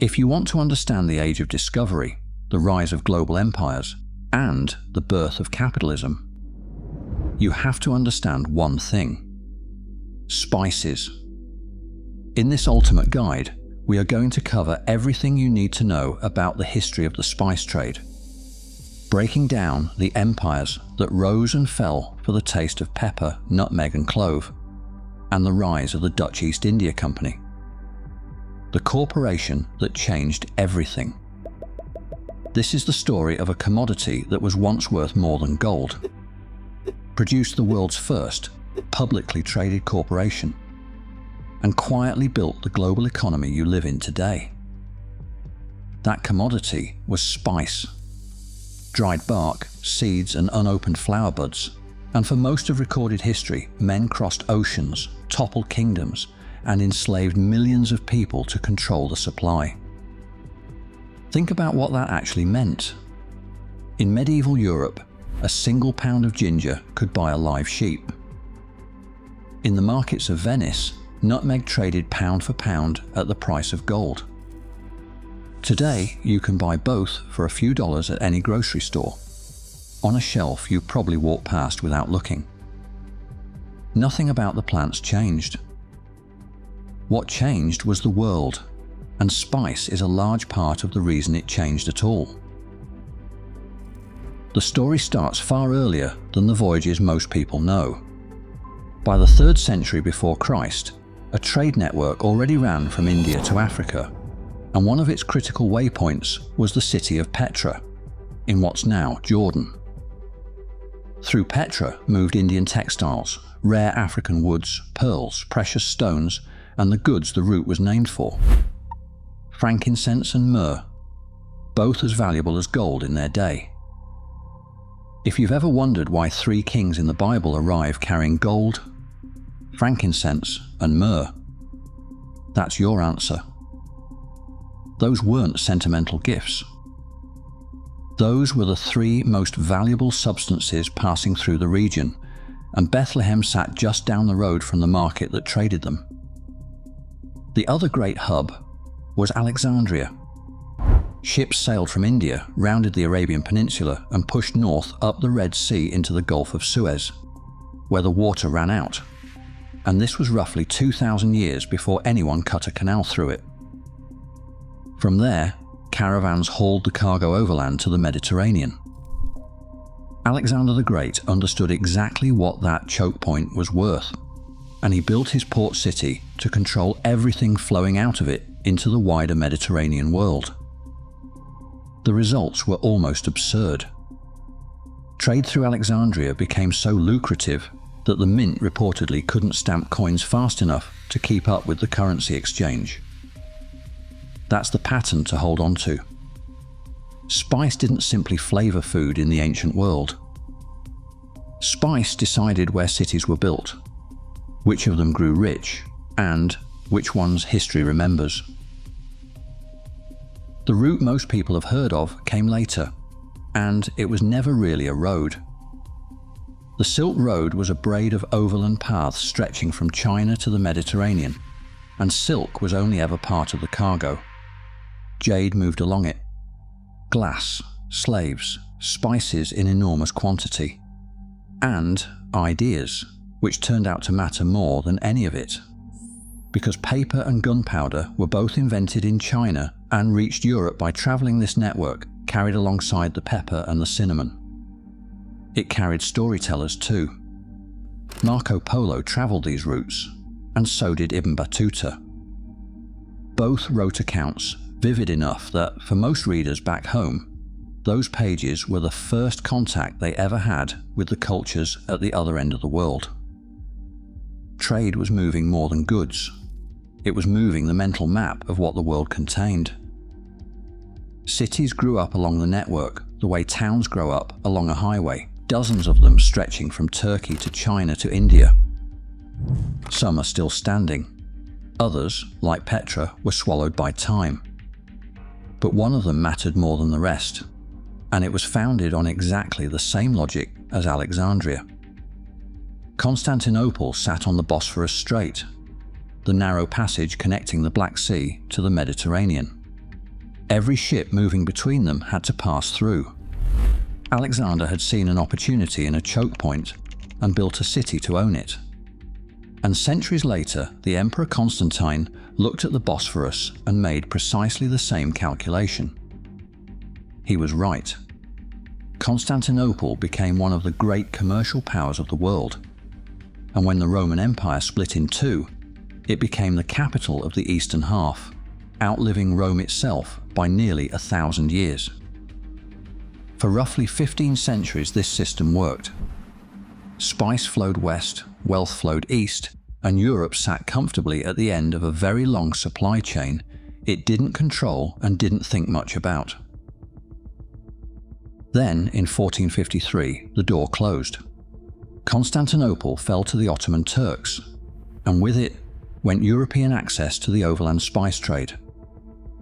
If you want to understand the age of discovery, the rise of global empires, and the birth of capitalism, you have to understand one thing: spices. In this ultimate guide, we are going to cover everything you need to know about the history of the spice trade, breaking down the empires that rose and fell for the taste of pepper, nutmeg and clove, and the rise of the Dutch East India Company, the corporation that changed everything. This is the story of a commodity that was once worth more than gold, produced the world's first publicly traded corporation, and quietly built the global economy you live in today. That commodity was spice. Dried bark, seeds and unopened flower buds, and for most of recorded history, men crossed oceans, toppled kingdoms, and enslaved millions of people to control the supply. Think about what that actually meant. In medieval Europe, a single pound of ginger could buy a live sheep. In the markets of Venice, nutmeg traded pound for pound at the price of gold. Today, you can buy both for a few dollars at any grocery store, on a shelf you probably walk past without looking. Nothing about the plants changed. What changed was the world, and spice is a large part of the reason it changed at all. The story starts far earlier than the voyages most people know. By the 3rd century before Christ, a trade network already ran from India to Africa, and one of its critical waypoints was the city of Petra, in what's now Jordan. Through Petra moved Indian textiles, rare African woods, pearls, precious stones, and the goods the route was named for: frankincense and myrrh, both as valuable as gold in their day. If you've ever wondered why 3 kings in the Bible arrive carrying gold, frankincense, and myrrh, that's your answer. Those weren't sentimental gifts. Those were the 3 most valuable substances passing through the region, and Bethlehem sat just down the road from the market that traded them. The other great hub was Alexandria. Ships sailed from India, rounded the Arabian Peninsula, and pushed north up the Red Sea into the Gulf of Suez, where the water ran out, and this was roughly 2,000 years before anyone cut a canal through it. From there, caravans hauled the cargo overland to the Mediterranean. Alexander the Great understood exactly what that choke point was worth, and he built his port city to control everything flowing out of it into the wider Mediterranean world. The results were almost absurd. Trade through Alexandria became so lucrative that the mint reportedly couldn't stamp coins fast enough to keep up with the currency exchange. That's the pattern to hold on to. Spice didn't simply flavor food in the ancient world. Spice decided where cities were built, which of them grew rich, and which ones history remembers. The route most people have heard of came later, and it was never really a road. The Silk Road was a braid of overland paths stretching from China to the Mediterranean, and silk was only ever part of the cargo. Jade moved along it. Glass, slaves, spices in enormous quantity, and ideas, which turned out to matter more than any of it, because paper and gunpowder were both invented in China and reached Europe by travelling this network carried alongside the pepper and the cinnamon. It carried storytellers too. Marco Polo travelled these routes, and so did Ibn Battuta. Both wrote accounts vivid enough that, for most readers back home, those pages were the first contact they ever had with the cultures at the other end of the world. Trade was moving more than goods. It was moving the mental map of what the world contained. Cities grew up along the network, the way towns grow up along a highway, dozens of them stretching from Turkey to China to India. Some are still standing. Others, like Petra, were swallowed by time. But one of them mattered more than the rest, and it was founded on exactly the same logic as Alexandria. Constantinople sat on the Bosphorus Strait, the narrow passage connecting the Black Sea to the Mediterranean. Every ship moving between them had to pass through. Alexander had seen an opportunity in a choke point and built a city to own it. And centuries later, the Emperor Constantine looked at the Bosphorus and made precisely the same calculation. He was right. Constantinople became one of the great commercial powers of the world. And when the Roman Empire split in two, it became the capital of the eastern half, outliving Rome itself by nearly 1,000 years. For roughly 15 centuries, this system worked. Spice flowed west, wealth flowed east, and Europe sat comfortably at the end of a very long supply chain it didn't control and didn't think much about. Then, in 1453, the door closed. Constantinople fell to the Ottoman Turks, and with it went European access to the overland spice trade.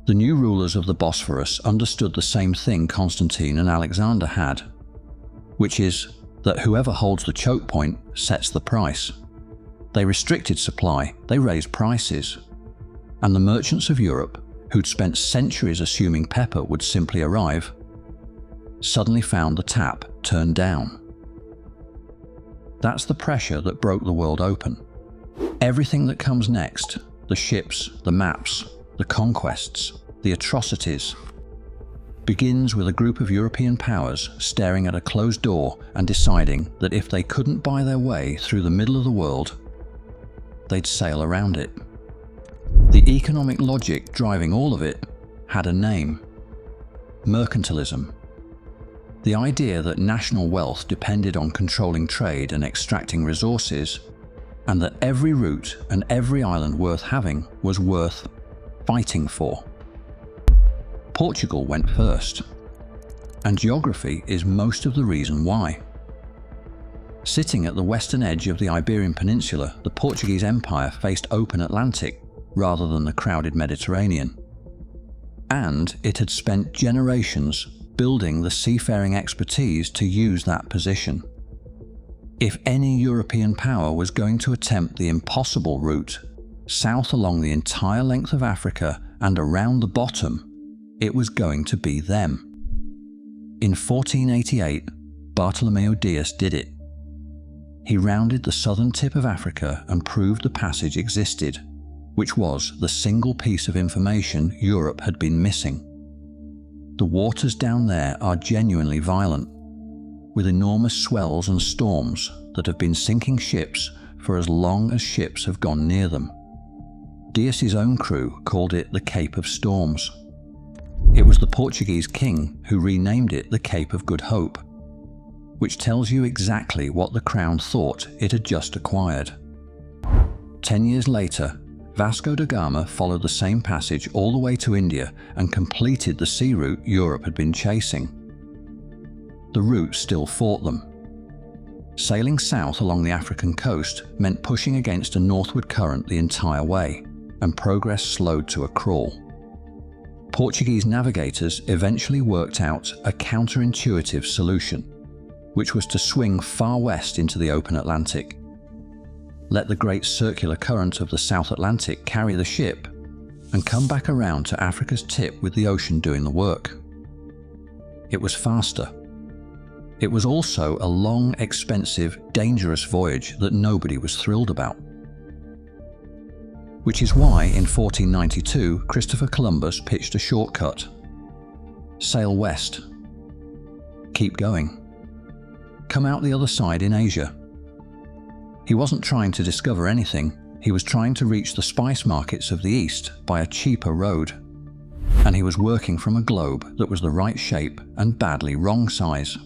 The new rulers of the Bosphorus understood the same thing Constantine and Alexander had, which is that whoever holds the choke point sets the price. They restricted supply, they raised prices, and the merchants of Europe, who'd spent centuries assuming pepper would simply arrive, suddenly found the tap turned down. That's the pressure that broke the world open. Everything that comes next, the ships, the maps, the conquests, the atrocities, begins with a group of European powers staring at a closed door and deciding that if they couldn't buy their way through the middle of the world, they'd sail around it. The economic logic driving all of it had a name: mercantilism. The idea that national wealth depended on controlling trade and extracting resources, and that every route and every island worth having was worth fighting for. Portugal went first, and geography is most of the reason why. Sitting at the western edge of the Iberian Peninsula, the Portuguese Empire faced open Atlantic rather than the crowded Mediterranean. And it had spent generations building the seafaring expertise to use that position. If any European power was going to attempt the impossible route, south along the entire length of Africa and around the bottom, it was going to be them. In 1488, Bartolomeu Dias did it. He rounded the southern tip of Africa and proved the passage existed, which was the single piece of information Europe had been missing. The waters down there are genuinely violent, with enormous swells and storms that have been sinking ships for as long as ships have gone near them. Dias's own crew called it the Cape of Storms. It was the Portuguese king who renamed it the Cape of Good Hope, which tells you exactly what the crown thought it had just acquired. 10 years later, Vasco da Gama followed the same passage all the way to India and completed the sea route Europe had been chasing. The route still fought them. Sailing south along the African coast meant pushing against a northward current the entire way, and progress slowed to a crawl. Portuguese navigators eventually worked out a counterintuitive solution, which was to swing far west into the open Atlantic. Let the great circular current of the South Atlantic carry the ship, and come back around to Africa's tip with the ocean doing the work. It was faster. It was also a long, expensive, dangerous voyage that nobody was thrilled about. Which is why in 1492 Christopher Columbus pitched a shortcut. Sail west. Keep going. Come out the other side in Asia. He wasn't trying to discover anything, he was trying to reach the spice markets of the East by a cheaper road. And he was working from a globe that was the right shape and badly wrong size.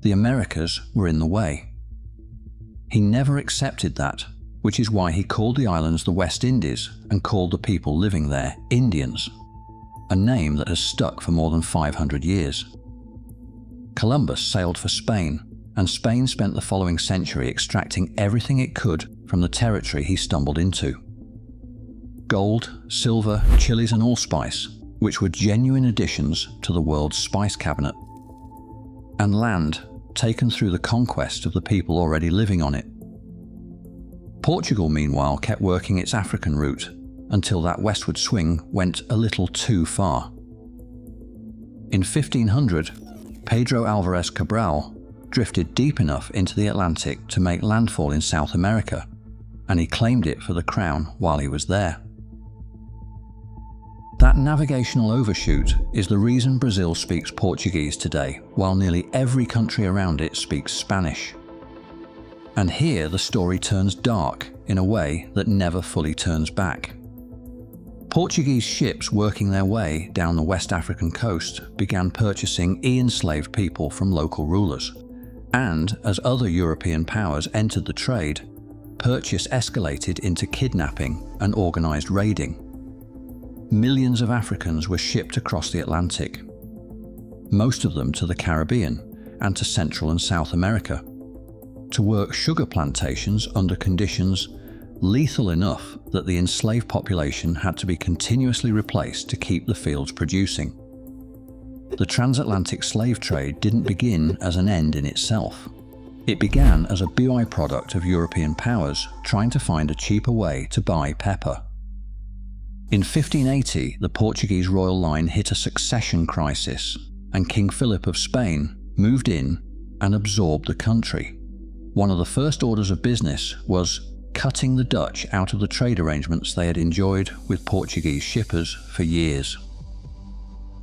The Americas were in the way. He never accepted that, which is why he called the islands the West Indies and called the people living there Indians, a name that has stuck for more than 500 years. Columbus sailed for Spain, and Spain spent the following century extracting everything it could from the territory he stumbled into. Gold, silver, chilies and allspice, which were genuine additions to the world's spice cabinet. And land, taken through the conquest of the people already living on it. Portugal, meanwhile, kept working its African route, until that westward swing went a little too far. In 1500, Pedro Alvarez Cabral drifted deep enough into the Atlantic to make landfall in South America, and he claimed it for the crown while he was there. That navigational overshoot is the reason Brazil speaks Portuguese today, while nearly every country around it speaks Spanish. And here the story turns dark in a way that never fully turns back. Portuguese ships working their way down the West African coast began purchasing enslaved people from local rulers, and as other European powers entered the trade, purchase escalated into kidnapping and organized raiding. Millions of Africans were shipped across the Atlantic, most of them to the Caribbean and to Central and South America, to work sugar plantations under conditions lethal enough that the enslaved population had to be continuously replaced to keep the fields producing. The transatlantic slave trade didn't begin as an end in itself. It began as a byproduct of European powers trying to find a cheaper way to buy pepper. In 1580, the Portuguese royal line hit a succession crisis, and King Philip of Spain moved in and absorbed the country. One of the first orders of business was cutting the Dutch out of the trade arrangements they had enjoyed with Portuguese shippers for years.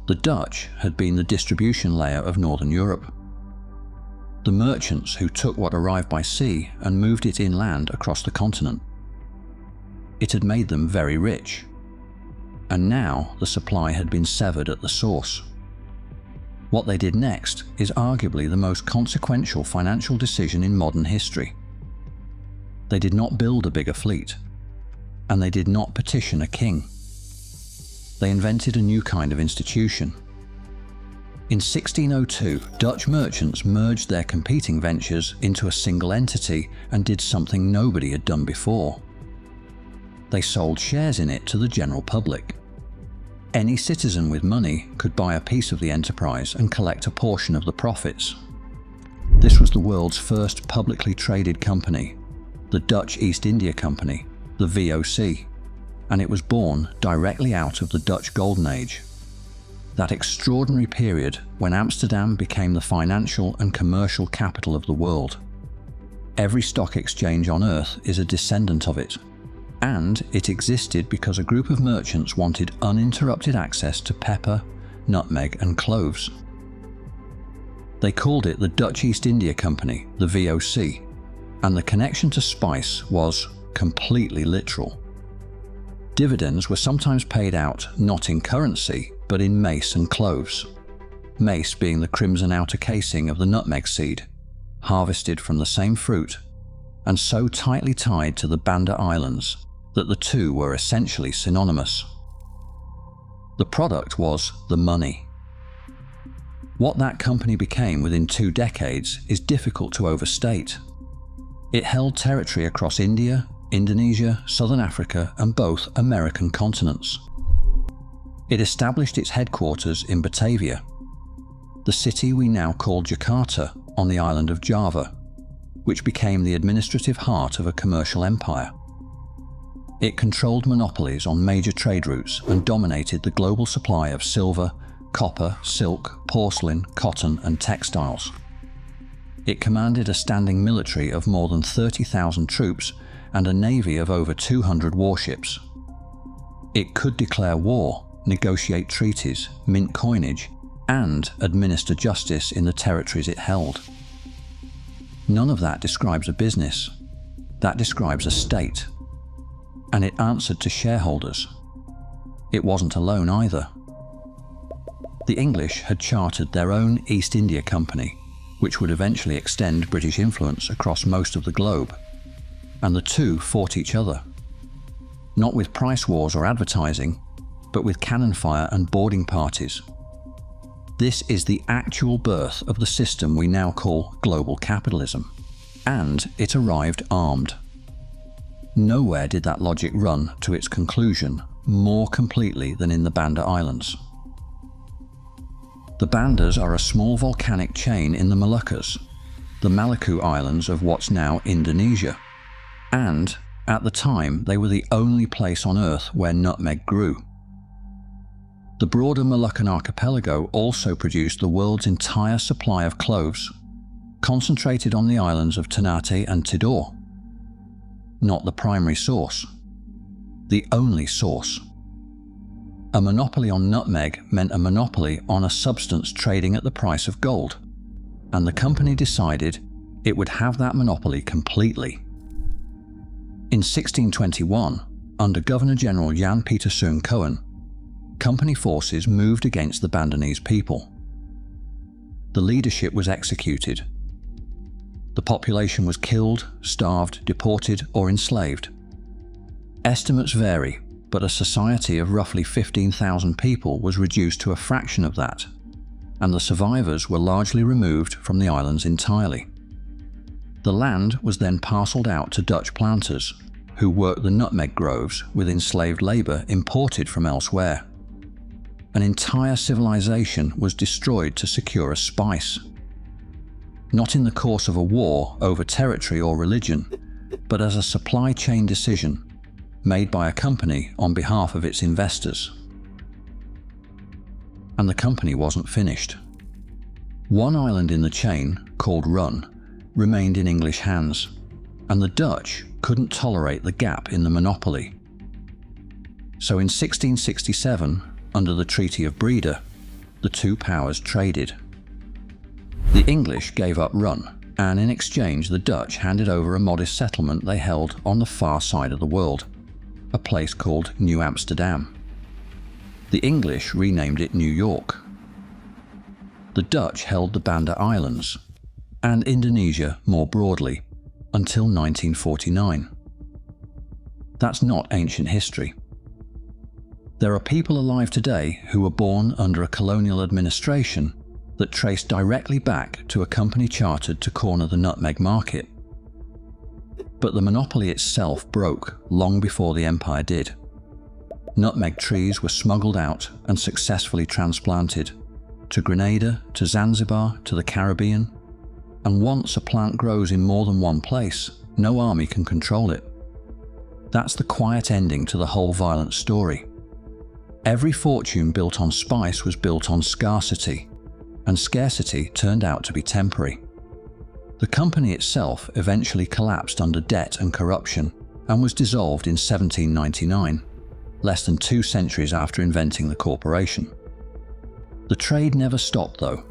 The Dutch had been the distribution layer of Northern Europe. The merchants who took what arrived by sea and moved it inland across the continent. It had made them very rich, and now the supply had been severed at the source. What they did next is arguably the most consequential financial decision in modern history. They did not build a bigger fleet, and they did not petition a king. They invented a new kind of institution. In 1602, Dutch merchants merged their competing ventures into a single entity and did something nobody had done before. They sold shares in it to the general public. Any citizen with money could buy a piece of the enterprise and collect a portion of the profits. This was the world's first publicly traded company, the Dutch East India Company, the VOC, and it was born directly out of the Dutch Golden Age, that extraordinary period when Amsterdam became the financial and commercial capital of the world. Every stock exchange on Earth is a descendant of it, and it existed because a group of merchants wanted uninterrupted access to pepper, nutmeg, and cloves. They called it the Dutch East India Company, the VOC, and the connection to spice was completely literal. Dividends were sometimes paid out not in currency, but in mace and cloves. Mace being the crimson outer casing of the nutmeg seed, harvested from the same fruit, and so tightly tied to the Banda Islands that the two were essentially synonymous. The product was the money. What that company became within 2 decades is difficult to overstate. It held territory across India, Indonesia, Southern Africa, and both American continents. It established its headquarters in Batavia, the city we now call Jakarta on the island of Java, which became the administrative heart of a commercial empire. It controlled monopolies on major trade routes and dominated the global supply of silver, copper, silk, porcelain, cotton, and textiles. It commanded a standing military of more than 30,000 troops and a navy of over 200 warships. It could declare war, negotiate treaties, mint coinage, and administer justice in the territories it held. None of that describes a business. That describes a state. And it answered to shareholders. It wasn't alone either. The English had chartered their own East India Company, which would eventually extend British influence across most of the globe, and the two fought each other. Not with price wars or advertising, but with cannon fire and boarding parties. This is the actual birth of the system we now call global capitalism, and it arrived armed. Nowhere did that logic run to its conclusion more completely than in the Banda Islands. The Bandas are a small volcanic chain in the Moluccas, the Maluku Islands of what's now Indonesia, and At the time, they were the only place on Earth where nutmeg grew. The broader Moluccan archipelago also produced the world's entire supply of cloves, concentrated on the islands of Ternate and Tidor. Not the primary source, the only source. A monopoly on nutmeg meant a monopoly on a substance trading at the price of gold, and the company decided it would have that monopoly completely. In 1621, under Governor-General Jan Pieter Soen Cohen, company forces moved against the Bandanese people. The leadership was executed. The population was killed, starved, deported, or enslaved. Estimates vary, but a society of roughly 15,000 people was reduced to a fraction of that, and the survivors were largely removed from the islands entirely. The land was then parcelled out to Dutch planters, who worked the nutmeg groves with enslaved labour imported from elsewhere. An entire civilization was destroyed to secure a spice. Not in the course of a war over territory or religion, but as a supply chain decision made by a company on behalf of its investors. And the company wasn't finished. One island in the chain, called Run, remained in English hands, and the Dutch couldn't tolerate the gap in the monopoly. So in 1667, under the Treaty of Breda, the two powers traded. The English gave up Run, and in exchange the Dutch handed over a modest settlement they held on the far side of the world, a place called New Amsterdam. The English renamed it New York. The Dutch held the Banda Islands, and Indonesia more broadly, until 1949. That's not ancient history. There are people alive today who were born under a colonial administration that traced directly back to a company chartered to corner the nutmeg market. But the monopoly itself broke long before the empire did. Nutmeg trees were smuggled out and successfully transplanted to Grenada, to Zanzibar, to the Caribbean, and once a plant grows in more than one place, no army can control it. That's the quiet ending to the whole violent story. Every fortune built on spice was built on scarcity, and scarcity turned out to be temporary. The company itself eventually collapsed under debt and corruption and was dissolved in 1799, less than 2 centuries after inventing the corporation. The trade never stopped though.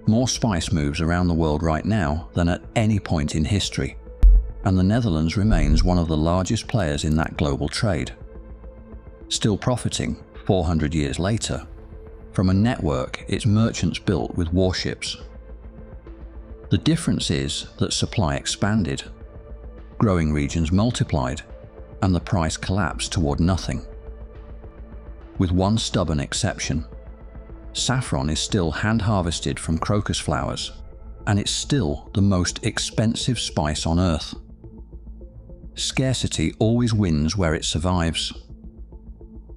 More spice moves around the world right now than at any point in history, and the Netherlands remains one of the largest players in that global trade. Still profiting, 400 years later, from a network its merchants built with warships. The difference is that supply expanded, growing regions multiplied, and the price collapsed toward nothing. With one stubborn exception. Saffron is still hand-harvested from crocus flowers, and it's still the most expensive spice on Earth. Scarcity always wins where it survives.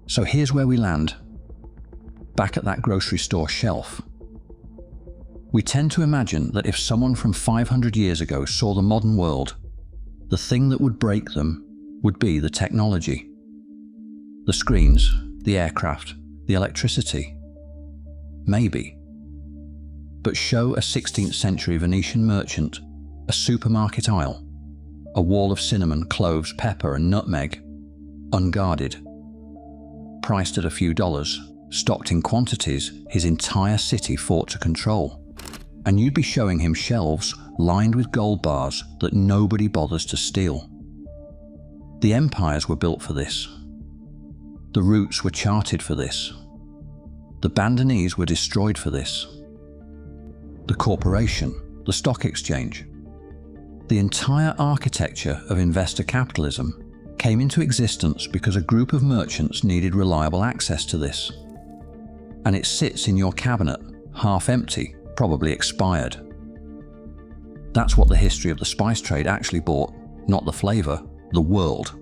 So here's where we land, back at that grocery store shelf. We tend to imagine that if someone from 500 years ago saw the modern world, the thing that would break them would be the technology. The screens, the aircraft, the electricity. Maybe. But show a 16th century Venetian merchant a supermarket aisle, a wall of cinnamon, cloves, pepper and nutmeg, unguarded, priced at a few dollars, stocked in quantities his entire city fought to control, and you'd be showing him shelves lined with gold bars that nobody bothers to steal. The empires were built for this. The routes were charted for this. The Bandanese were destroyed for this. The corporation, the stock exchange, the entire architecture of investor capitalism came into existence because a group of merchants needed reliable access to this. And it sits in your cabinet, half empty, probably expired. That's what the history of the spice trade actually bought, not the flavour, the world.